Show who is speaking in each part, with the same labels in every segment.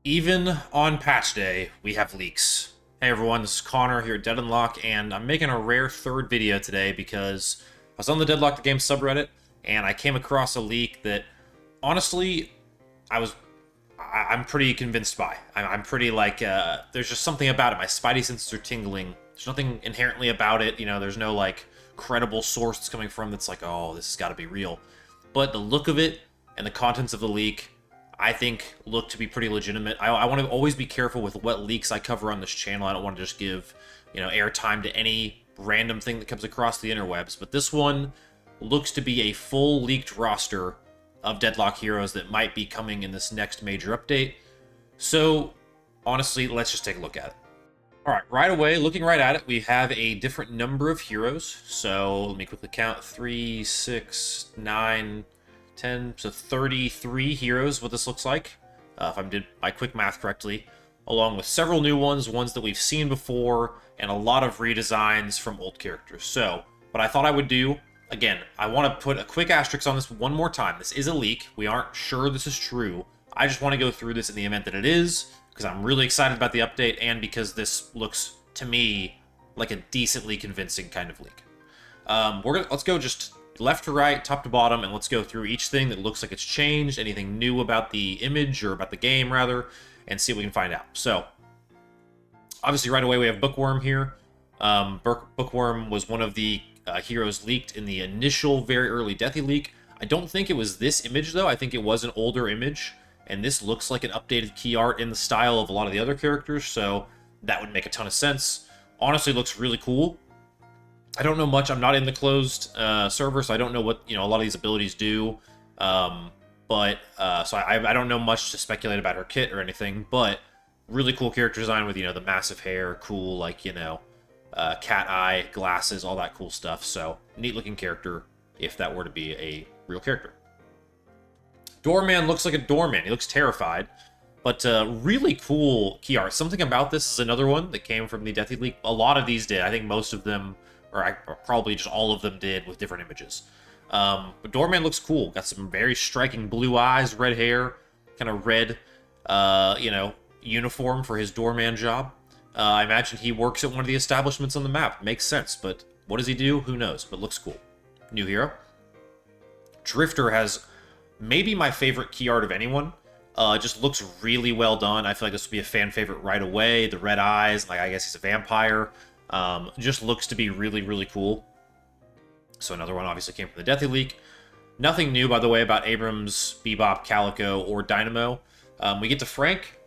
Speaker 1: Even on patch day, we have leaks. Hey everyone, this is Connor here at Deadlock, and I'm making a rare third video today because I was on the Deadlock the Game subreddit, and I came across a leak that, honestly, I'm pretty convinced by. I'm pretty like, there's just something about it. My spidey senses are tingling. There's nothing inherently about it, there's no, like, credible source it's coming from that's like, oh, this has got to be real. But the look of it and the contents of the leak, I think, look to be pretty legitimate. I want to always be careful with what leaks I cover on this channel. I don't want to just give, airtime to any random thing that comes across the interwebs. But this one looks to be a full leaked roster of Deadlock heroes that might be coming in this next major update. So, honestly, let's just take a look at it. Alright, right away, looking right at it, we have a different number of heroes. So, let me quickly count. 3, 6, 9... 10, so 33 heroes, what this looks like, if I did my quick math correctly, along with several new ones that we've seen before, and a lot of redesigns from old characters. So, what I thought I would do, again, I want to put a quick asterisk on this one more time. This is a leak. We aren't sure this is true. I just want to go through this in the event that it is, because I'm really excited about the update, and because this looks, to me, like a decently convincing kind of leak. Let's go just left to right, top to bottom, and let's go through each thing that looks like it's changed, anything new about the image, or about the game, rather, and see what we can find out. So, obviously, right away, we have Bookworm here. Bookworm was one of the heroes leaked in the initial, very early Deathy leak. I don't think it was this image, though. I think it was an older image, and this looks like an updated key art in the style of a lot of the other characters, so that would make a ton of sense. Honestly, looks really cool. I don't know much. I'm not in the closed server, so I don't know what a lot of these abilities do. So I don't know much to speculate about her kit or anything. But really cool character design with the massive hair, cool cat eye, glasses, all that cool stuff. So neat looking character if that were to be a real character. Doorman looks like a doorman. He looks terrified. But really cool key art. Something about this is another one that came from the Deathy leak. A lot of these did. I think most of them, or probably just all of them did with different images. But Doorman looks cool. Got some very striking blue eyes, red hair, kind of red, uniform for his doorman job. I imagine he works at one of the establishments on the map. Makes sense, but what does he do? Who knows, but looks cool. New hero. Drifter has maybe my favorite key art of anyone. Just looks really well done. I feel like this would be a fan favorite right away. The red eyes, like I guess he's a vampire. Just looks to be really, really cool. So another one obviously came from the Deathy leak. Nothing new, by the way, about Abrams, Bebop, Calico, or Dynamo. We get to Frank.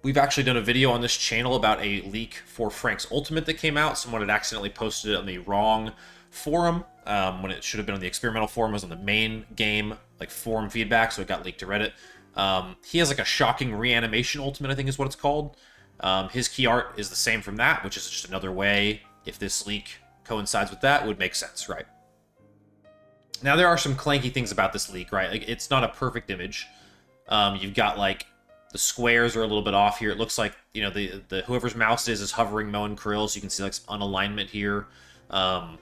Speaker 1: We've actually done a video on this channel about a leak for Frank's Ultimate that came out. Someone had accidentally posted it on the wrong forum, when it should have been on the experimental forum. It was on the main game, like, forum feedback, so it got leaked to Reddit. He has, like, a shocking reanimation Ultimate, I think is what it's called. His key art is the same from that, which is just another way, if this leak coincides with that, would make sense, right? Now, there are some clanky things about this leak, right? Like, it's not a perfect image. You've got, like, the squares are a little bit off here. It looks like, the whoever's mouse is hovering Moen Krill, so you can see, like, some unalignment here. I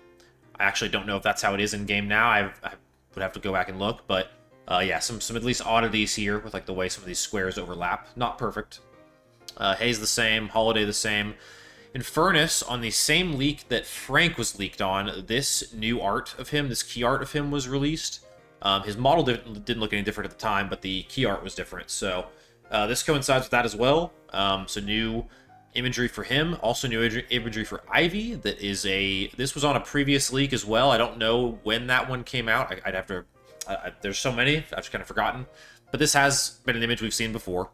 Speaker 1: actually don't know if that's how it is in-game now. I would have to go back and look, but, yeah, some at least oddities here with, like, the way some of these squares overlap. Not perfect. Haze the same, Holiday the same. In Furnace, on the same leak that Frank was leaked on, this new art of him, this key art of him was released. His model didn't look any different at the time, but the key art was different. So this coincides with that as well. So new imagery for him, also new imagery for Ivy. This was on a previous leak as well. I don't know when that one came out. I'd have to. There's so many, I've just kind of forgotten. But this has been an image we've seen before.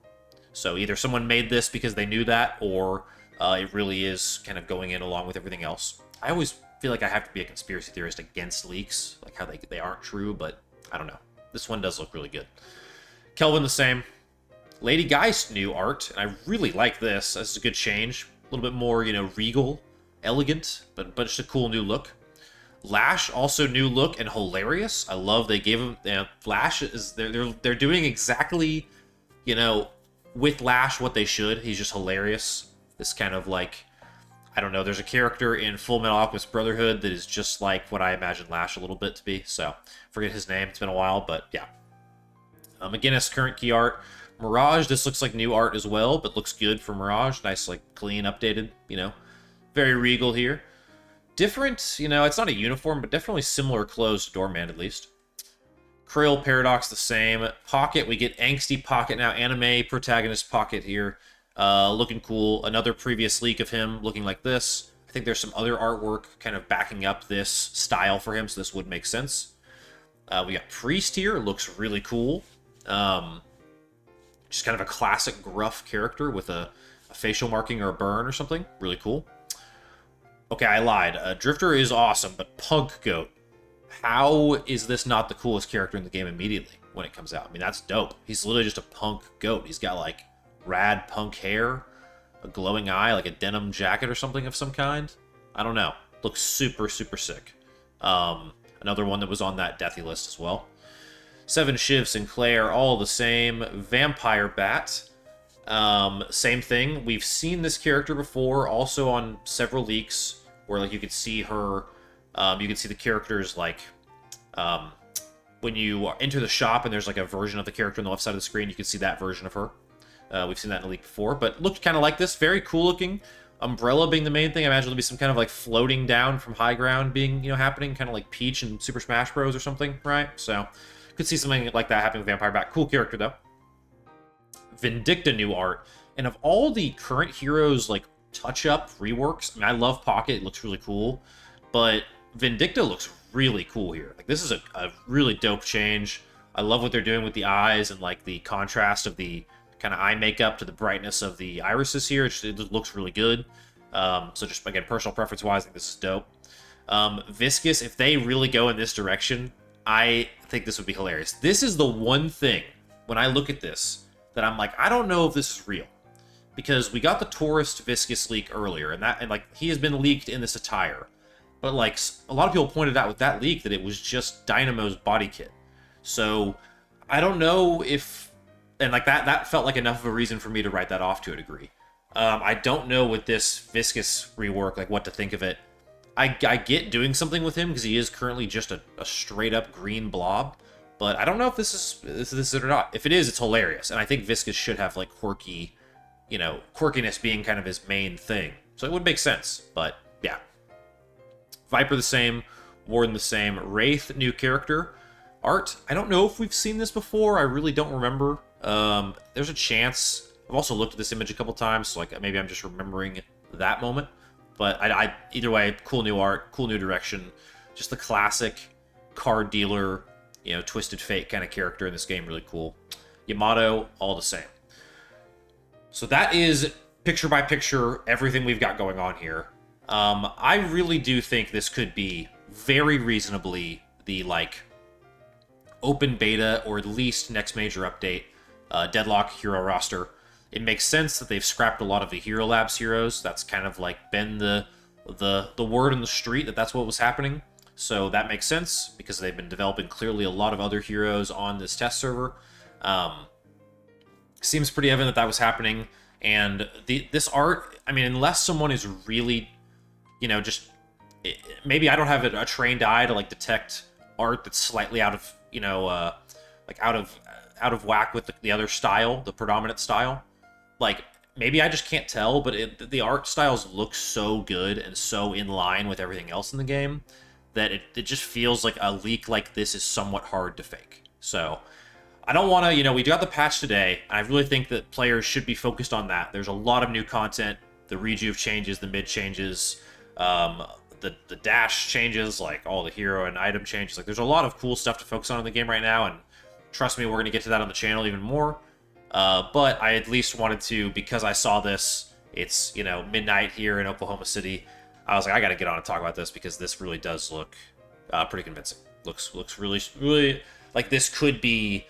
Speaker 1: So either someone made this because they knew that, or it really is kind of going in along with everything else. I always feel like I have to be a conspiracy theorist against leaks, like how they aren't true, but I don't know. This one does look really good. Kelvin the same. Lady Geist new art, and I really like this. This is a good change. A little bit more, regal, elegant, but just a cool new look. Lash, also new look and hilarious. I love they gave him... Lash is... They're doing exactly, with Lash what they should. He's just hilarious. This kind of like, I don't know, there's a character in Full Metal Alchemist Brotherhood that is just like what I imagine Lash a little bit to be. So, forget his name, it's been a while, but yeah. McGinnis, current key art. Mirage, this looks like new art as well, but looks good for Mirage. Nice, like, clean, updated, you know. Very regal here. Different, you know, it's not a uniform, but definitely similar clothes to Doorman, at least. Krill, Paradox, the same. Pocket, we get Angsty Pocket now. Anime protagonist Pocket here. Looking cool. Another previous leak of him looking like this. I think there's some other artwork kind of backing up this style for him, so this would make sense. We got Priest here. Looks really cool. Just kind of a classic gruff character with a facial marking or a burn or something. Really cool. Okay, I lied. Drifter is awesome, but Punk Goat. How is this not the coolest character in the game immediately when it comes out? I mean, that's dope. He's literally just a punk goat. He's got, like, rad punk hair, a glowing eye, like a denim jacket or something of some kind. I don't know. Looks super, super sick. Another one that was on that deathy list as well. Seven Shiv, Sinclair, all the same. Vampire Bat. Same thing. We've seen this character before, also on several leaks, where like you could see her, you can see the characters like, when you enter the shop and there's like a version of the character on the left side of the screen, you can see that version of her. We've seen that in a leak before, but looked kind of like this. Very cool looking. Umbrella being the main thing. I imagine there'll be some kind of like floating down from high ground being, you know, happening, kind of like Peach in Super Smash Bros. Or something, right? So, could see something like that happening with Vampire Bat. Cool character, though. Vindicta new art. And of all the current heroes, like, touch-up reworks, I mean, I love Pocket. It looks really cool. But Vindicta looks really cool here. Like, this is a really dope change. I love what they're doing with the eyes and, like, the contrast of the kind of eye makeup to the brightness of the irises here. It looks really good. So just, again, personal preference-wise, I think this is dope. Viscous, if they really go in this direction, I think this would be hilarious. This is the one thing, when I look at this, that I'm like, I don't know if this is real. Because we got the Tourist Viscous leak earlier, and like, he has been leaked in this attire. But, like, a lot of people pointed out with that leak that it was just Dynamo's body kit. So, I don't know if... And, like, that felt like enough of a reason for me to write that off to a degree. I don't know with this Viscous rework, like, what to think of it. I get doing something with him, because he is currently just a straight-up green blob. But I don't know if this is it or not. If it is, it's hilarious. And I think Viscous should have, like, quirky, you know, quirkiness being kind of his main thing. So it would make sense. But, yeah. Viper the same. Warden the same. Wraith, new character. Art, I don't know if we've seen this before. I really don't remember. There's a chance. I've also looked at this image a couple times, so like maybe I'm just remembering that moment. But either way, cool new art, cool new direction. Just the classic card dealer, you know, Twisted Fate kind of character in this game. Really cool. Yamato, all the same. So that is picture by picture everything we've got going on here. I really do think this could be very reasonably the like open beta or at least next major update. Deadlock hero roster. It makes sense that they've scrapped a lot of the Hero Labs heroes. That's kind of like been the word in the street that that's what was happening. So that makes sense because they've been developing clearly a lot of other heroes on this test server. Seems pretty evident that was happening. And this art, I mean, unless someone is really, you know, just maybe I don't have a trained eye to like detect art that's slightly out of, you know, like out of whack with the other style, the predominant style. Like, maybe I just can't tell, but the art styles look so good and so in line with everything else in the game that it just feels like a leak like this is somewhat hard to fake. So, I don't want to, you know, we got the patch today, and I really think that players should be focused on that. There's a lot of new content, the rejuve changes, the mid changes, the dash changes, like all the hero and item changes. Like, there's a lot of cool stuff to focus on in the game right now, and trust me, we're going to get to that on the channel even more. But I at least wanted to, because I saw this, it's, you know, midnight here in Oklahoma City, I was like, I got to get on and talk about this because this really does look pretty convincing. Looks really, really like this could be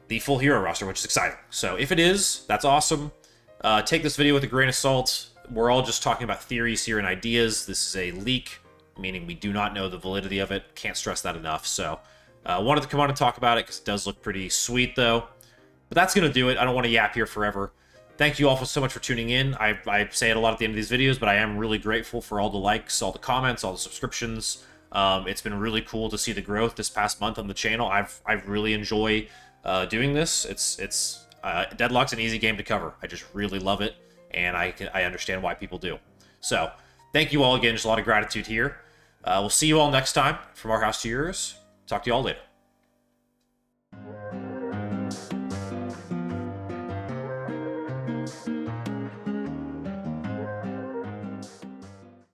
Speaker 1: the full hero roster, which is exciting. So if it is, that's awesome. Take this video with a grain of salt. We're all just talking about theories here and ideas. This is a leak, meaning we do not know the validity of it. Can't stress that enough. So wanted to come on and talk about it because it does look pretty sweet, though. But that's going to do it. I don't want to yap here forever. Thank you all so much for tuning in. I say it a lot at the end of these videos, but I am really grateful for all the likes, all the comments, all the subscriptions. It's been really cool to see the growth this past month on the channel. I really enjoy doing this. It's Deadlock's an easy game to cover. I just really love it, and I understand why people do. So, thank you all again. Just a lot of gratitude here. We'll see you all next time. From our house to yours. Talk to you all later.